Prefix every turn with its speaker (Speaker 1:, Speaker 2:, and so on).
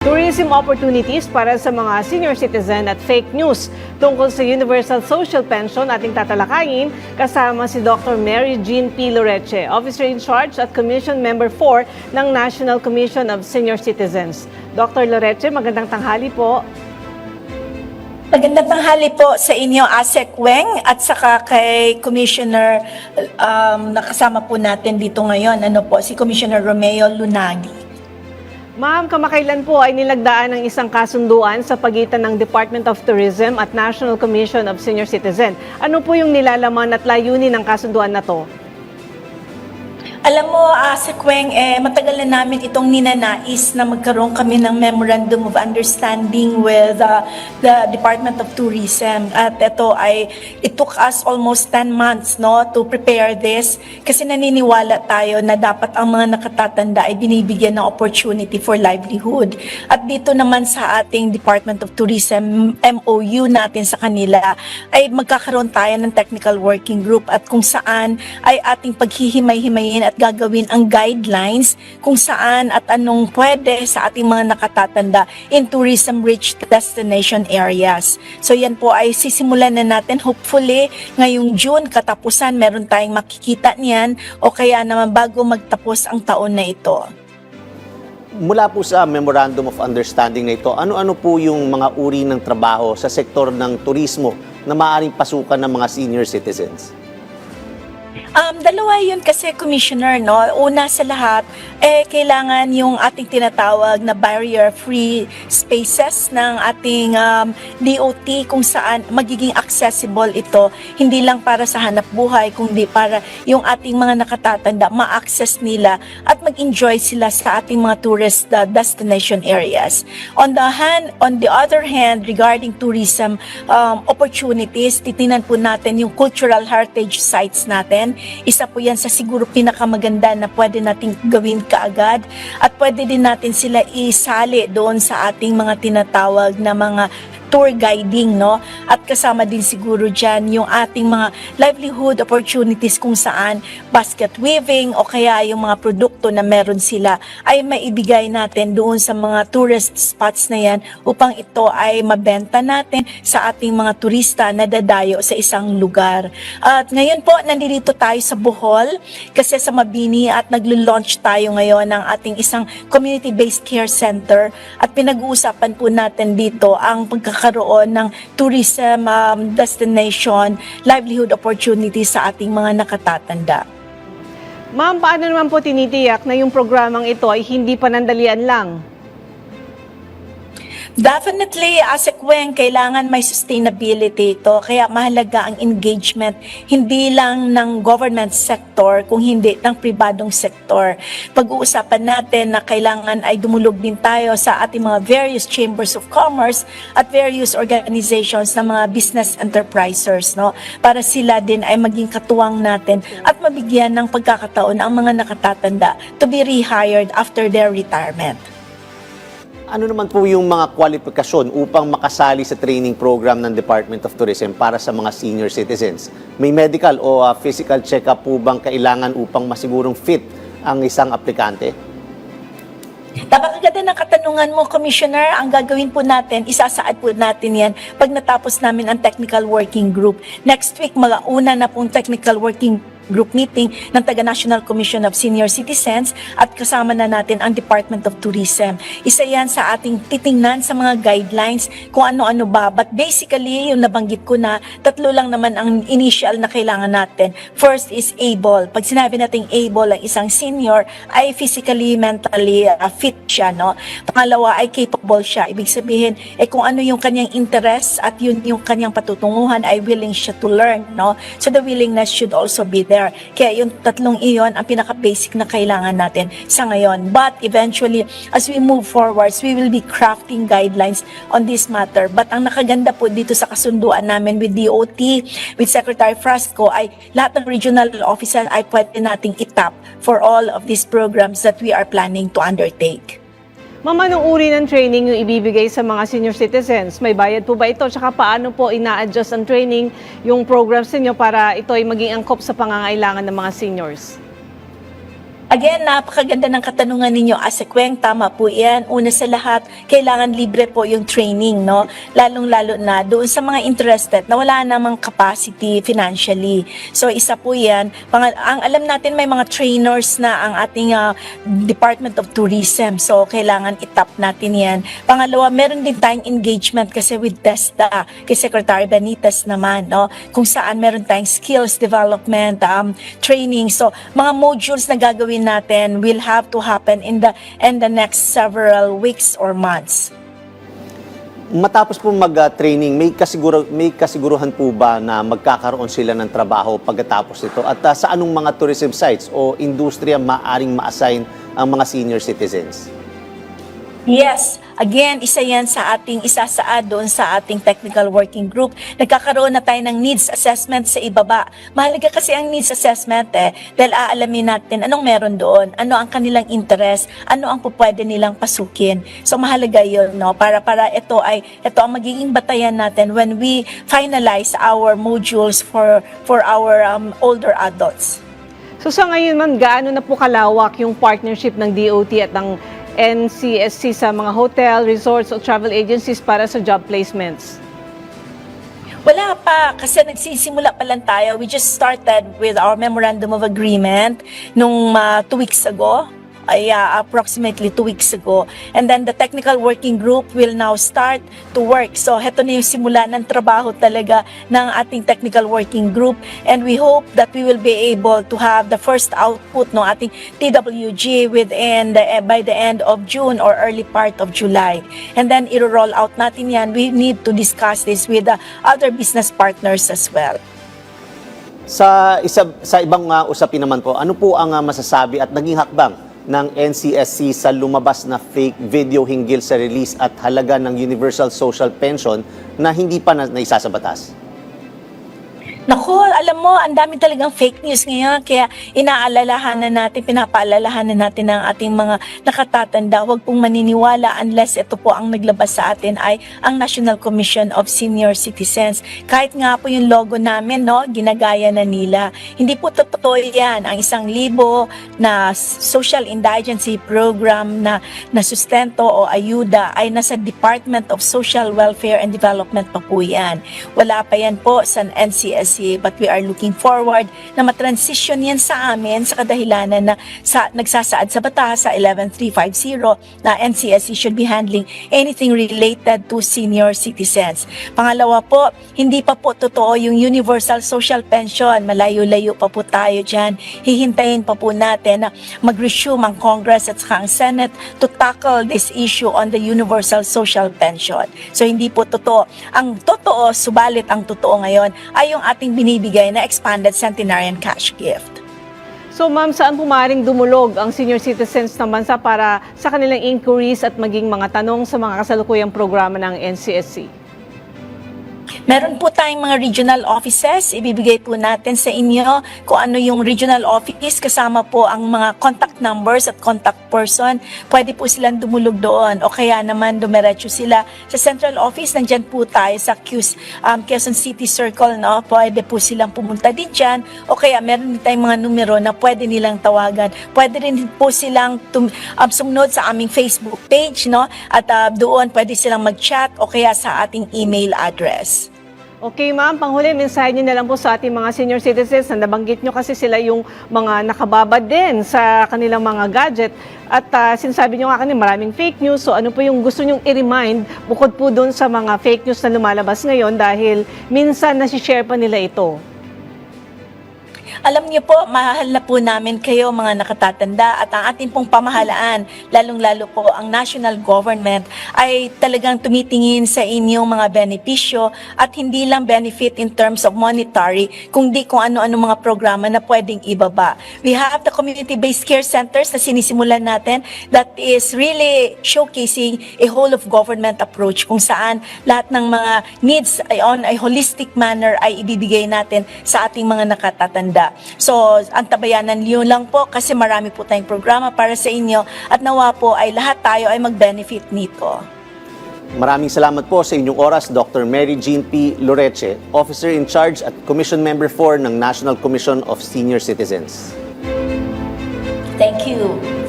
Speaker 1: Tourism opportunities para sa mga senior citizen at fake news tungkol sa Universal Social Pension ating tatalakayin kasama si Dr. Mary Jean P. Loreche, Officer in Charge at Commission Member 4 ng National Commission of Senior Citizens. Dr. Loreche, magandang tanghali po.
Speaker 2: Magandang tanghali po sa inyo, Asek Weng, at saka kay Commissioner nakasama po natin dito ngayon, si Commissioner Romeo Lunagi.
Speaker 1: Ma'am, kamakailan po ay nilagdaan ng isang kasunduan sa pagitan ng Department of Tourism at National Commission of Senior Citizen. Ano po yung nilalaman at layunin ng kasunduan na to?
Speaker 2: Alam mo, Sekweng, matagal na namin itong ninanais na magkaroon kami ng Memorandum of Understanding with the Department of Tourism. At it took us almost 10 months to prepare this kasi naniniwala tayo na dapat ang mga nakatatanda ay binibigyan ng opportunity for livelihood. At dito naman sa ating Department of Tourism, MOU natin sa kanila, ay magkakaroon tayo ng technical working group at kung saan ay ating paghihimay-himayin at gagawin ang guidelines kung saan at anong pwede sa ating mga nakatatanda in tourism-rich destination areas. So yan po ay sisimulan na natin hopefully ngayong June katapusan meron tayong makikita niyan o kaya naman bago magtapos ang taon na ito.
Speaker 3: Mula po sa Memorandum of Understanding na ito, ano-ano po yung mga uri ng trabaho sa sektor ng turismo na maaaring pasukan ng mga senior citizens?
Speaker 2: Dalawa yun kasi, Commissioner, Una sa lahat, kailangan yung ating tinatawag na barrier-free spaces ng ating DOT kung saan magiging accessible ito, hindi lang para sa hanap buhay, kundi para yung ating mga nakatatanda, ma-access nila at mag-enjoy sila sa ating mga tourist destination areas. On the other hand, regarding tourism opportunities, titinan po natin yung cultural heritage sites natin. Isa po yan sa siguro pinakamaganda na pwede nating gawin kaagad at pwede din natin sila isali doon sa ating mga tinatawag na mga tour guiding, At kasama din siguro dyan yung ating mga livelihood opportunities kung saan basket weaving o kaya yung mga produkto na meron sila ay maibigay natin doon sa mga tourist spots na yan upang ito ay mabenta natin sa ating mga turista na dadayo sa isang lugar. At ngayon po, nandito tayo sa Bohol kasi sa Mabini at naglo-launch tayo ngayon ng ating isang community-based care center at pinag-uusapan po natin dito ang pagkakaroon ng tourism destination, livelihood opportunities sa ating mga nakatatanda.
Speaker 1: Ma'am, paano naman po tinitiyak na yung programang ito ay hindi panandalian lang?
Speaker 2: Definitely, Sekweng, kailangan may sustainability ito. Kaya mahalaga ang engagement, hindi lang ng government sector, kung hindi ng pribadong sektor. Pag-uusapan natin na kailangan ay dumulog din tayo sa ating mga various chambers of commerce at various organizations ng mga business enterprisers, para sila din ay maging katuwang natin at mabigyan ng pagkakataon ang mga nakatatanda to be rehired after their retirement.
Speaker 3: Ano naman po yung mga kwalifikasyon upang makasali sa training program ng Department of Tourism para sa mga senior citizens? May medical o physical check-up po bang kailangan upang masigurong fit ang isang aplikante?
Speaker 2: Napakaganda ng katanungan mo, Commissioner. Ang gagawin po natin, isasaad po natin yan pag natapos namin ang technical working group. Next week, una na pong technical working group meeting ng Taga-National Commission of Senior Citizens at kasama na natin ang Department of Tourism. Isa yan sa ating titingnan sa mga guidelines kung ano-ano ba. But basically, yung nabanggit ko na, tatlo lang naman ang initial na kailangan natin. First is able. Pag sinabi natin able ang isang senior, ay physically, mentally fit siya. Pangalawa ay capable siya. Ibig sabihin, kung ano yung kanyang interest at yun yung kanyang patutunguhan, ay willing siya to learn. So the willingness should also be there. Kaya yung tatlong iyon ang pinaka-basic na kailangan natin sa ngayon. But eventually, as we move forwards, we will be crafting guidelines on this matter. But ang nakaganda po dito sa kasunduan namin with DOT, with Secretary Frasco, ay lahat ng regional officers ay pwede nating itap for all of these programs that we are planning to undertake.
Speaker 1: Ma'am, anong uri ng training yung ibibigay sa mga senior citizens? May bayad po ba ito? Tsaka paano po ina-adjust ang training, yung programs ninyo para ito ay maging angkop sa pangangailangan ng mga seniors?
Speaker 2: Again, napakaganda ng katanungan ninyo, Ase Kuweng, tama po yan. Una sa lahat, kailangan libre po yung training, no? Lalong-lalo na doon sa mga interested na wala namang capacity financially. So, isa po yan. Ang alam natin, may mga trainers na ang ating Department of Tourism. So, kailangan itap natin yan. Pangalawa, meron din tayong engagement kasi with TESDA, kay Secretary Benitez naman, no? Kung saan meron tayong skills development, training. So, mga modules na gagawin natin will have to happen in the next several weeks or months.
Speaker 3: Matapos po mag-training, may kasiguruhan po ba na magkakaroon sila ng trabaho pagkatapos nito? At sa anong mga tourism sites o industriya maaring ma-assign ang mga senior citizens?
Speaker 2: Yes. Again, isa yan sa ating isasaad doon sa ating technical working group. Nagkakaroon na tayo ng needs assessment sa ibaba. Mahalaga kasi ang needs assessment dahil aalamin natin anong meron doon, ano ang kanilang interest, ano ang pwede nilang pasukin. So mahalaga yun, no? Para ito ang magiging batayan natin when we finalize our modules for our older adults.
Speaker 1: So sa ngayon ma'am, gaano na po kalawak yung partnership ng DOT at ng NCSC sa mga hotel, resorts o travel agencies para sa job placements?
Speaker 2: Wala pa, kasi nagsisimula pa lang tayo. We just started with our memorandum of agreement nung 2 weeks ago. Approximately 2 weeks ago. And then the technical working group will now start to work. So, heto na yung simula ng trabaho talaga ng ating technical working group. And we hope that we will be able to have the first output ng ating TWG by the end of June or early part of July. And then, i-roll out natin yan. We need to discuss this with the other business partners as well.
Speaker 3: Sa ibang usapin naman po, ano po ang masasabi at naging hakbang ng NCSC sa lumabas na fake video hinggil sa release at halaga ng Universal Social Pension na hindi pa naisa sa batas?
Speaker 2: Naku, alam mo, ang dami talagang fake news ngayon, kaya pinapaalalahanan natin ang ating mga nakatatanda. Huwag pong maniniwala unless ito po ang naglabas sa atin ay ang National Commission of Senior Citizens. Kahit nga po yung logo namin, no, ginagaya na nila. Hindi po totoo yan. Ang 1,000 na social indigency program na sustento o ayuda ay nasa Department of Social Welfare and Development pa po yan. Wala pa yan po sa NCSC, but we are looking forward na matransition yan sa amin sa kadahilanan na nagsasaad sa batas sa 11350 na NCSC should be handling anything related to senior citizens. Pangalawa po, hindi pa po totoo yung Universal Social Pension. Malayo-layo pa po tayo dyan. Hihintayin pa po natin na mag-resume ang Congress at saka ang Senate to tackle this issue on the Universal Social Pension. So hindi po totoo. Ang totoo, subalit ang totoo ngayon ay yung ating binibigay na expanded centenarian cash gift.
Speaker 1: So ma'am, saan po maaaring dumulog ang senior citizens ng bansa para sa kanilang inquiries at maging mga tanong sa mga kasalukuyang programa ng NCSC?
Speaker 2: Meron po tayong mga regional offices. Ibibigay po natin sa inyo kung ano yung regional office. Kasama po ang mga contact numbers at contact person. Pwede po silang dumulog doon. O kaya naman dumiretso sila sa central office. Nandyan po tayo sa Quezon City Circle. No? Pwede po silang pumunta din dyan. O kaya meron din tayong mga numero na pwede nilang tawagan. Pwede rin po silang sumunod sa aming Facebook page. No? At doon pwede silang mag-chat o kaya sa ating email address.
Speaker 1: Okay ma'am, panghuli, mensahe niyo na lang po sa ating mga senior citizens na nabanggit niyo kasi sila yung mga nakababad din sa kanilang mga gadget at sinasabi niyo nga kanina maraming fake news, so ano po yung gusto niyong i-remind bukod po doon sa mga fake news na lumalabas ngayon dahil minsan nasi-share pa nila ito?
Speaker 2: Alam niyo po, mahal na po namin kayo mga nakatatanda at ang ating pong pamahalaan, lalong-lalo po ang national government ay talagang tumitingin sa inyong mga benepisyo at hindi lang benefit in terms of monetary, kundi kung ano-ano mga programa na pwedeng ibaba. We have the community-based care centers na sinisimulan natin that is really showcasing a whole of government approach kung saan lahat ng mga needs ay on a holistic manner ay ibibigay natin sa ating mga nakatatanda. So, ang tabayanan yun lang po kasi marami po tayong programa para sa inyo at nawa po ay lahat tayo ay mag-benefit nito.
Speaker 3: Maraming salamat po sa inyong oras, Dr. Mary Jean P. Loreche, Officer in Charge at Commission Member 4 ng National Commission of Senior Citizens.
Speaker 2: Thank you.